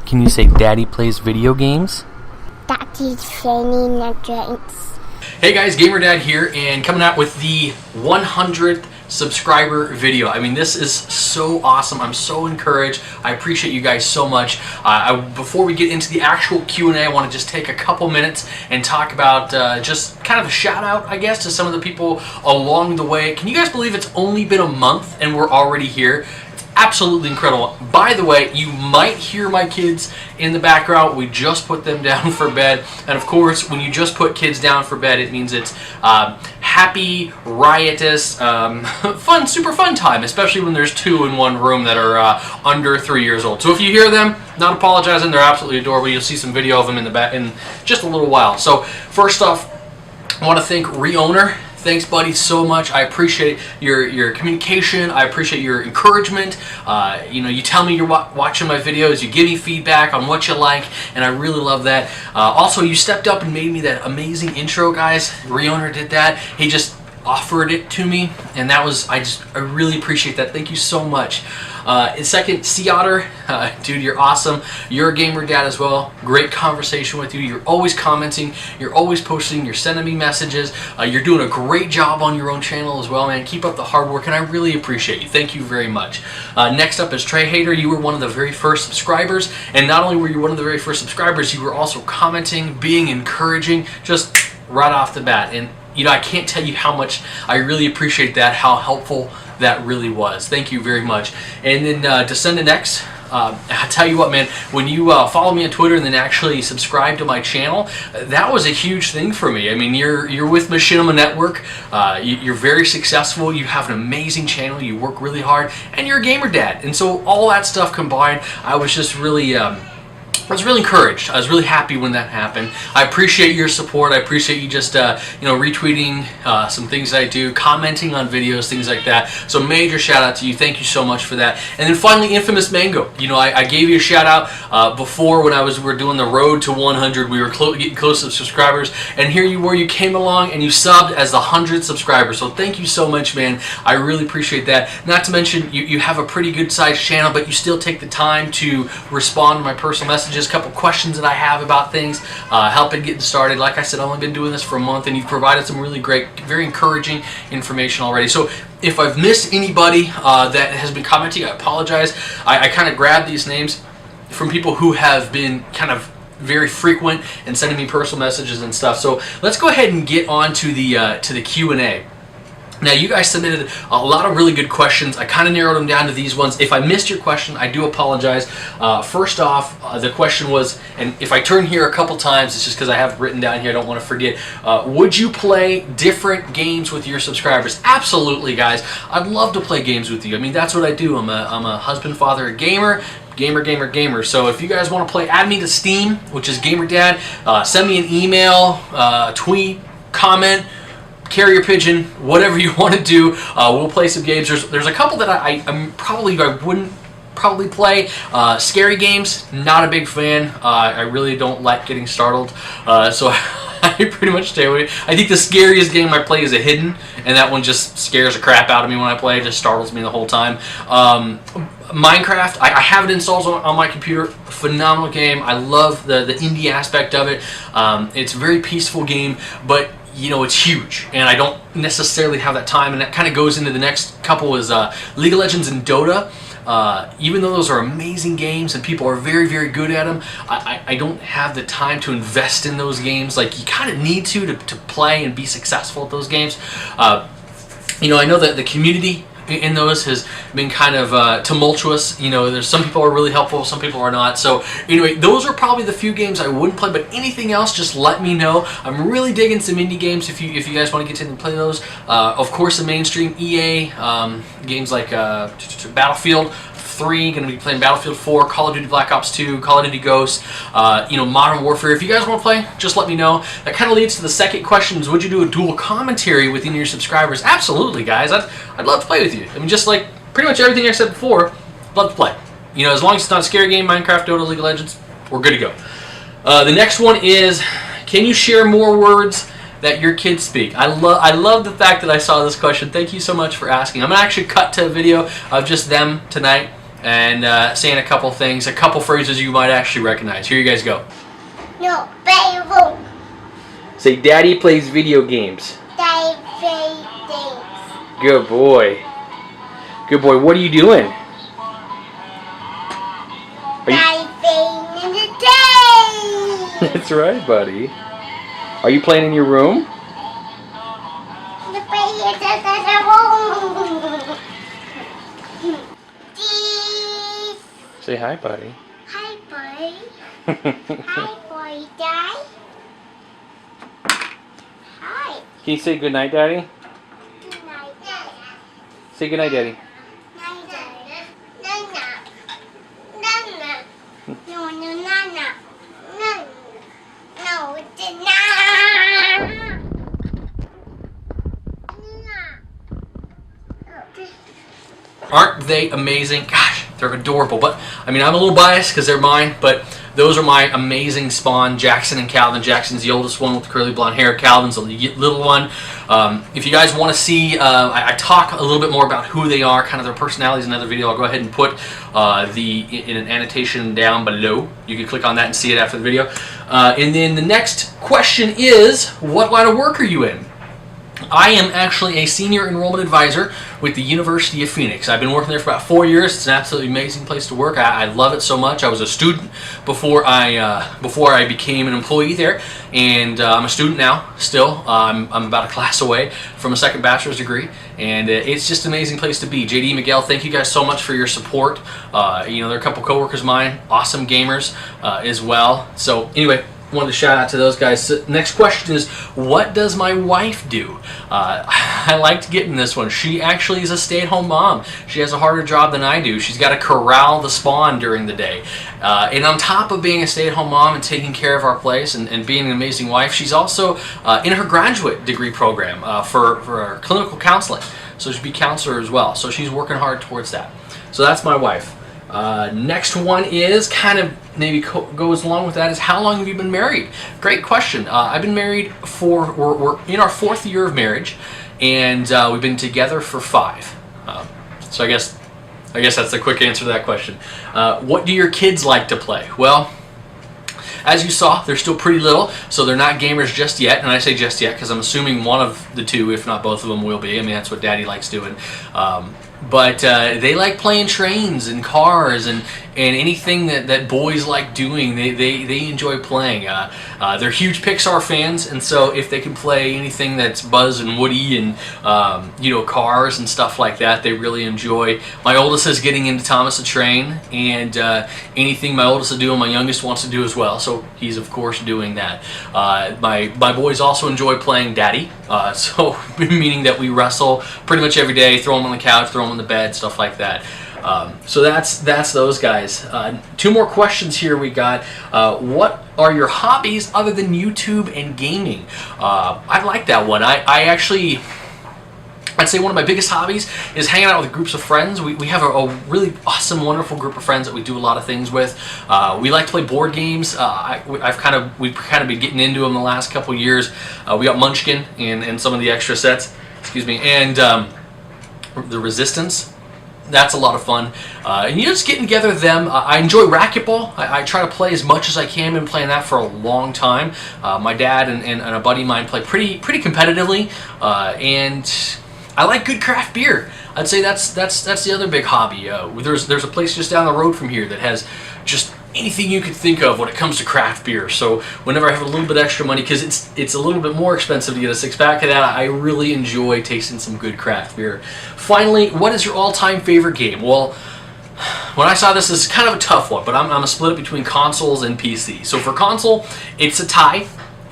Can you say Daddy plays video games? Daddy's training the drinks. Hey guys, Gamer Dad here, and coming out with the 100th subscriber video. I mean, this is so awesome. I'm so encouraged. I appreciate you guys so much. Before we get into the actual Q&A, I want to just take a couple minutes and talk about just kind of a shout out, I guess, to some of the people along the way. Can you guys believe it's only been a month and we're already here? Absolutely incredible. By the way, you might hear my kids in the background. We just put them down for bed. And of course, when you just put kids down for bed, it means it's happy, riotous, fun, super fun time, especially when there's two in one room that are under 3 years old. So if you hear them, not apologizing, they're absolutely adorable. You'll see some video of them in the back in just a little while. So first off, I want to thank Reowner. Thanks, buddy, so much. I appreciate your communication. I appreciate your encouragement. You tell me you're watching my videos. You give me feedback on what you like, and I really love that. Also, you stepped up and made me that amazing intro, guys. Reowner did that. He just offered it to me, and that was I really appreciate that. Thank you so much. And second, Sea Otter, dude, you're awesome. You're a gamer dad as well. Great conversation with you. You're always commenting. You're always posting. You're sending me messages. You're doing a great job on your own channel as well, man. Keep up the hard work, and I really appreciate you. Thank you very much. Next up is Trey Hater. You were one of the very first subscribers, and not only were you one of the very first subscribers, you were also commenting, being encouraging, just right off the bat. And I can't tell you how much I really appreciate that, how helpful that really was. Thank you very much. And then Descendant X, I tell you what, man, when you follow me on Twitter and then actually subscribe to my channel, that was a huge thing for me. I mean, you're with Machinima Network, you're very successful, you have an amazing channel, you work really hard, and you're a gamer dad. And so all that stuff combined, I was just really I was really encouraged. I was really happy when that happened. I appreciate your support. I appreciate you just retweeting some things that I do, commenting on videos, things like that. So major shout out to you. Thank you so much for that. And then finally, Infamous Mango. I gave you a shout out before when we're doing the road to 100. We were getting close to subscribers, and here you were. You came along and you subbed as the 100th subscriber. So thank you so much, man. I really appreciate that. Not to mention you have a pretty good sized channel, but you still take the time to respond to my personal messages. A couple questions that I have about things, helping getting started. Like I said, I've only been doing this for a month, and you've provided some really great, very encouraging information already. So if I've missed anybody that has been commenting, I apologize. I kind of grabbed these names from people who have been kind of very frequent and sending me personal messages and stuff. So let's go ahead and get on to the Q&A. Now, you guys submitted a lot of really good questions. I kind of narrowed them down to these ones. If I missed your question, I do apologize. First off, the question was, and if I turn here a couple times, it's just because I have it written down here, I don't want to forget. Would you play different games with your subscribers? Absolutely, guys. I'd love to play games with you. I mean, that's what I do. I'm a husband, father, a gamer. Gamer. So if you guys want to play, add me to Steam, which is Gamer Dad. Send me an email, tweet, comment, carrier pigeon, whatever you want to do. We'll play some games. There's a couple that I wouldn't probably play. Scary games, not a big fan. I really don't like getting startled, so I pretty much stay away. I think the scariest game I play is a hidden, and that one just scares the crap out of me when I play. It just startles me the whole time. Minecraft, I have it installed on my computer. Phenomenal game. I love the indie aspect of it. It's a very peaceful game, but it's huge, and I don't necessarily have that time, and that kind of goes into the next couple is League of Legends and Dota. Even though those are amazing games and people are very, very good at them, I don't have the time to invest in those games. Like, you kind of need to play and be successful at those games. I know that the community in those has been kind of tumultuous. There's some people are really helpful, some people are not. So anyway, those are probably the few games I wouldn't play, but anything else, just let me know. I'm really digging some indie games if you guys want to get in and play those. Of course, the mainstream EA games like Battlefield 3, going to be playing Battlefield 4, Call of Duty Black Ops 2, Call of Duty Ghosts, Modern Warfare. If you guys want to play, just let me know. That kind of leads to the second question is, would you do a dual commentary within your subscribers? Absolutely, guys. I'd love to play with you. I mean, just like pretty much everything I said before, I'd love to play. As long as it's not a scary game, Minecraft, Dota, League of Legends, we're good to go. The next one is, can you share more words that your kids speak? I love the fact that I saw this question. Thank you so much for asking. I'm going to actually cut to a video of just them tonight. and saying a couple things, a couple phrases you might actually recognize. Here you guys go. No, baby. Say, Daddy plays video games. Daddy play things. Good boy. Good boy. What are you doing? Daddy playing in the day. That's right, buddy. Are you playing in your room? The baby is in the room. Cheese. Say hi, buddy. Hi, boy. Hi, boy, Dad. Hi. Can you say goodnight, Daddy? Good night, Dad. Say goodnight, Daddy. Night, Dad. Nana. Nana. No, no, Nana. No. No, it's a Nana. Aren't they amazing? Gosh, they're adorable. But I mean, I'm a little biased because they're mine, but those are my amazing spawn, Jackson and Calvin. Jackson's the oldest one with the curly blonde hair. Calvin's the little one. If you guys want to see, I talk a little bit more about who they are, kind of their personalities in another video. I'll go ahead and put in an annotation down below. You can click on that and see it after the video. And then the next question is, what line of work are you in? I am actually a senior enrollment advisor with the University of Phoenix. I've been working there for about 4 years. It's an absolutely amazing place to work. I love it so much. I was a student before I became an employee there, and I'm a student now still. I'm about a class away from a second bachelor's degree, and it's just an amazing place to be. JD, Miguel, thank you guys so much for your support. You know, they're a couple coworkers of mine, awesome gamers as well. So anyway, wanted to shout out to those guys. So next question is, what does my wife do? I liked getting this one. She actually is a stay-at-home mom. She has a harder job than I do. She's got to corral the spawn during the day. And on top of being a stay-at-home mom and taking care of our place and being an amazing wife, she's also in her graduate degree program for clinical counseling. So she'll be a counselor as well. So she's working hard towards that. So that's my wife. Next one is kind of maybe goes along with that, is how long have you been married? Great question. I've been married we're in our 4th year of marriage, and we've been together for 5. So I guess that's the quick answer to that question. What do your kids like to play? Well, as you saw, they're still pretty little, so they're not gamers just yet. And I say just yet because I'm assuming one of the two, if not both of them, will be. I mean, that's what Daddy likes doing. But they like playing trains and cars and anything that boys like doing. They enjoy playing. They're huge Pixar fans, and so if they can play anything that's Buzz and Woody and you know, cars and stuff like that, they really enjoy. My oldest is getting into Thomas the Train, and anything my oldest is doing, my youngest wants to do as well. So he's of course doing that. My boys also enjoy playing Daddy. So meaning that we wrestle pretty much every day. Throw them on the couch, throw them on the bed, stuff like that. So that's those guys. 2 more questions here we got. What are your hobbies other than YouTube and gaming? I like that one. I'd say one of my biggest hobbies is hanging out with groups of friends. We have a really awesome, wonderful group of friends that we do a lot of things with. We like to play board games. We've kind of been getting into them the last couple years. We got Munchkin and some of the extra sets. Excuse me, and the Resistance. That's a lot of fun. And just getting together with them. I enjoy racquetball. I try to play as much as I can. Been playing that for a long time. My dad and a buddy of mine play pretty competitively. And I like good craft beer. I'd say that's the other big hobby. There's a place just down the road from here that has just anything you could think of when it comes to craft beer. So whenever I have a little bit extra money, because it's a little bit more expensive to get a 6-pack of that, I really enjoy tasting some good craft beer. Finally, what is your all-time favorite game? Well, when I saw this is kind of a tough one, but I'm gonna split it between consoles and PC. So for console, it's a tie,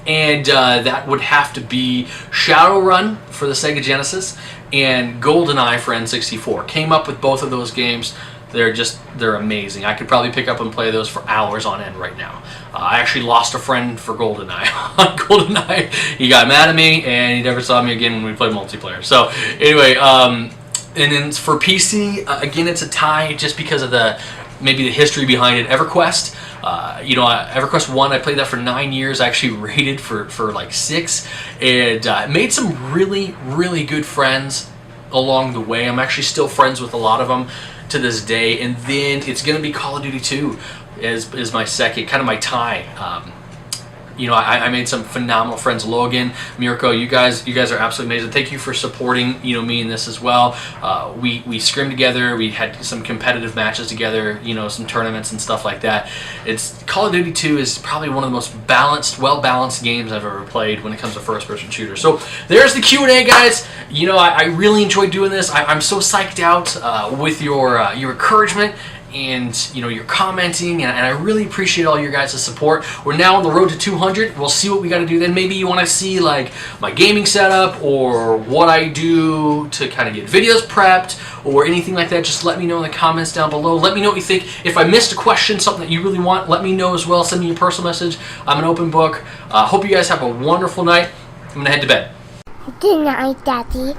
and that would have to be Shadowrun for the Sega Genesis and GoldenEye for N64. Came up with both of those games. They're amazing. I could probably pick up and play those for hours on end right now. I actually lost a friend for GoldenEye. On GoldenEye, he got mad at me and he never saw me again when we played multiplayer. So anyway, and then for PC, again, it's a tie just because of maybe the history behind it. EverQuest. EverQuest 1, I played that for 9 years. I actually rated for like 6, and made some really good friends along the way. I'm actually still friends with a lot of them, to this day. And then it's going to be Call of Duty 2 is my second, kind of my tie. You know, I made some phenomenal friends. Logan, Mirko, you guys are absolutely amazing. Thank you for supporting, you know, me in this as well. We scrimmed together. We had some competitive matches together, you know, some tournaments and stuff like that. Call of Duty 2 is probably one of the most balanced, well-balanced games I've ever played when it comes to first-person shooters. So there's the Q&A, guys. You know, I really enjoyed doing this. I'm so psyched out with your encouragement and, you know, you're commenting, and I really appreciate all your guys' support. We're now on the road to 200. We'll see what we got to do then. Maybe you want to see like my gaming setup or what I do to kind of get videos prepped or anything like that. Just let me know in the comments down below. Let me know what you think. If I missed a question, something that you really want, let me know as well. Send me a personal message. I'm an open book. Hope you guys have a wonderful night. I'm gonna head to bed. Good night, Daddy.